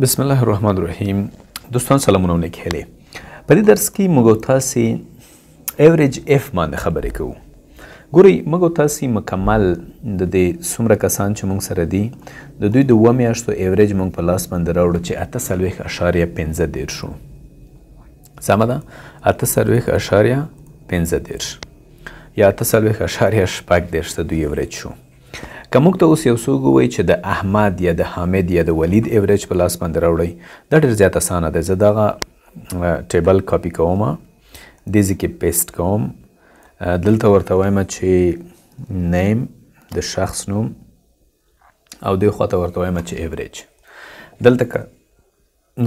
بسم الله الرحمن الرحیم. دوستان سلامونه او نیک هیلې. په دې درس کې موږ تاسې ایوریج اف باندې خبرې کوو. ګورئ موږ تاسې مکمل د دې څومره کسان چې موږ سره دي د دوی د 2 میاشتو ایوریج موږ په لاس باندې راوړو چې 48.15 شو. سمه ده؟ 48.15 یا 48.8 د دوی ایوریج شو. که موږ ته اوس یو څوک ووایي چې د احمد یا د حامد یا د ولید ایوریج په لاس باندې راوړئ، دا ډېر زیات اسانه دی. زه دغه ټیبل کاپي کوم، دې ځای کې پیسټ کوم، دلته ورته وایم چې نیم د شخص نوم او دې خواته ورته وایم چې ایوریج. دلته که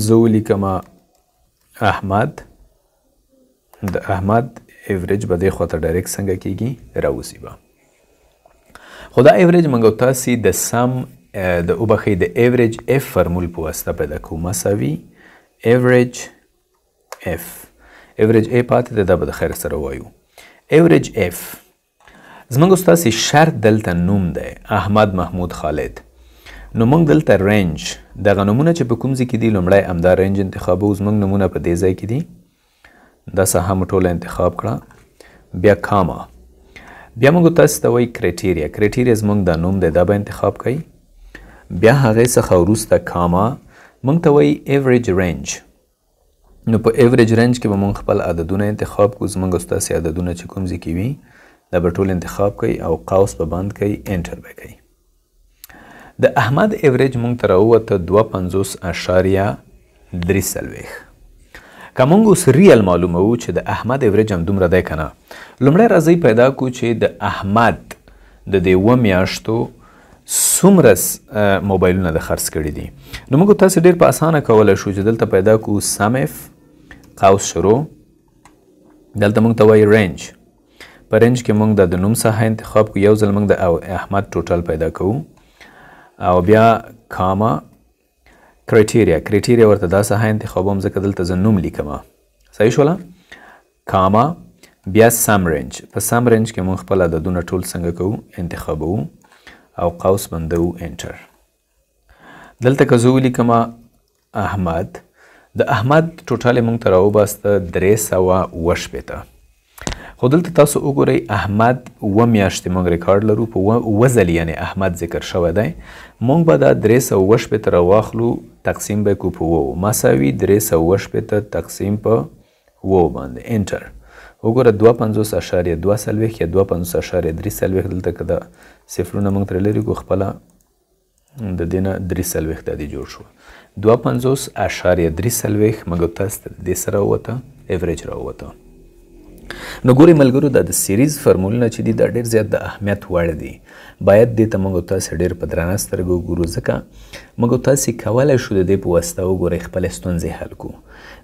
زه ولیکم احمد، د احمد ایوریج به دې خواته ډایرکټ څنګه کیږي راوځي به. خو دا ایوریج موږ تاسې د سم د وبخښئ د ایوریج اف فرمول په واسطه پیدا کوو. مساوي ایوریج اف. ایوریج ا پاتې دی، دا به د خیر سره وایو. ایوریج اف زموږ ستاسې شرط دلته نوم دی احمد محمود خالد. نو موږ دلته رینج دغه نومونه چې په کوم ځای کې دي لومړی همدا رینج انتخابوو. زموږ نومونه په دې ځای کې دي، دا ساحه مو ټوله انتخاب کړه. بیا کاما، بیا موږ تاسو ته وایي کرایټیریا. کرایټیریا زموږ دا نوم دی، دا به انتخاب کوئ. بیا هغې څخه وروسته کاما موږ ته وایي ایوریج رینج. نو په ایوریج رینج کې به موږ خپل عددونه انتخاب کړو. زموږ ستاسې عددونه چې کوم ځای کې وي دا به ټول انتخاب کوئ او قوس به بند کوئ، انټر به کوئ. د احمد ایوریج موږ ته راووته 52.43. که موږ اوس ریل معلوموو چې د احمد ایوریج همدومره دی که نه، لومړی راځئ پیدا کړو چې د احمد د دې 2 میاشتو څومره موبایلونه د خرڅ کړي دي. نو موږ تاسې ډېر په اسانه کولی شو چې دلته پیدا کړو سم اف قوس شروع، دلته موږ ته وایي رینج. په رینج کې موږ د نوم ساحه انتخاب کړو، یو ځل موږ د احمد ټوټل پیدا کوو او بیا کاما کرایټیریا. کرایټیریا ورته دا ساحه انتخابوم ځکه دلته زه نوم لیکم. صحیح شوله؟ کاما بیا سم رینج. په سم رینج کې موږ خپل عددونه ټول څنګه کوو انتخابوو او قوس بندوو، انټر. دلته که زه ولیکم احمد، د احمد ټوټل موږ ته راوباسته 360. خو دلته تاسو وګورئ احمد 2 میاشتې موږ ریکارډ لرو، په 2 ځلې یعنې احمد ذکر شوی دی. موږ به دا 360 راواخلو، تقسیم به کړو په 2 مساوي 360 تقسیم په 2 باندې، انټر. وګوره 52.2 یا 52.3 دلته که دا صفرونه موږ ترې لرې کړو خپله د دې نه 3 دا دې جوړ شو. 52.3 موږ تاسو ته د دې سره راووته ایوریج راووته. نو ګورئ ملګرو دا د سیریز فرمولونه چې دي دا ډېر زیات د اهمیت وړ دي. باید دې ته موږ تاسې ډېر په درنه سترګه وګورو ځکه موږ تاسې کولی شو د دې په واسطه وګورئ خپلې ستونزې حل کړو.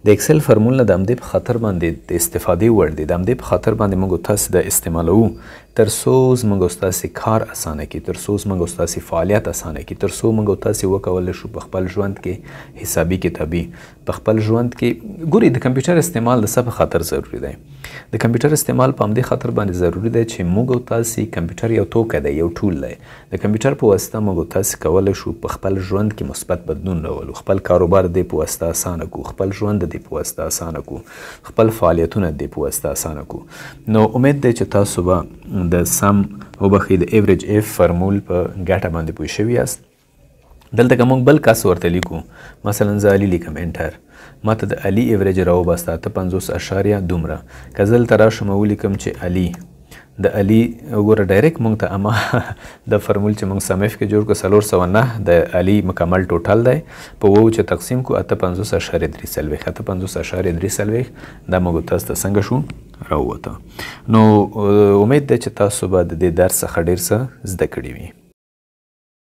د اکسل فرمولونه د همدې په خاطر باندې د استفادې وړ دي، د همدې په خاطر باندې موږ تاسې د استعمالوو تر څو موږ ستاسې کار اسانه کړي، تر څو موږ ستاسې فعالیت اسانه کړي، تر څو موږ تاسې وکولی شو په خپل ژوند کې حسابي کتابي په خپل ژوند کې. ګورئ د کمپیوټر استعمال د څه په خاطر ضروري دی؟ د کمپیوټر استعمال په همدې خاطر باندې ضروري دی چې موږ تاسې کمپیوټر یو توکی دی، یو ټول دی. د کمپیوټر په واسطه موږ تاسې کولی شو په خپل ژوند کې مثبت بدلون راولو، خپل کاروبار د دې په واسطه اسانه کړو، خپل ژوند د دې په واسطه اسانه کړو، خپل فعالیتونه د دې په واسطه اسانه کړو. نو امید دی چې تاسو به د سم وبخښئ د ایوریج اف فرمول په ګټه باندې پوه شوي یاست. دلته که موږ بل کس ورته لیکو، مثلا زه علي لیکم، انټر. ما ته د علي ایوریج راوباسته 58.2. که زه دلته راشم ولیکم چې علي، د علي وګوره ډایرکټ موږ ته اما د فرمول چې موږ سم اف کې جوړ کړو 409 د علي مکمل ټوټل دی په 2 چې تقسیم کړو 58.3. 58.3 دا موږ تاسو ته څنګه شو راووته. نو امید ده چې تاسو به د دې درس څخه ډېر څه زده کړي وي.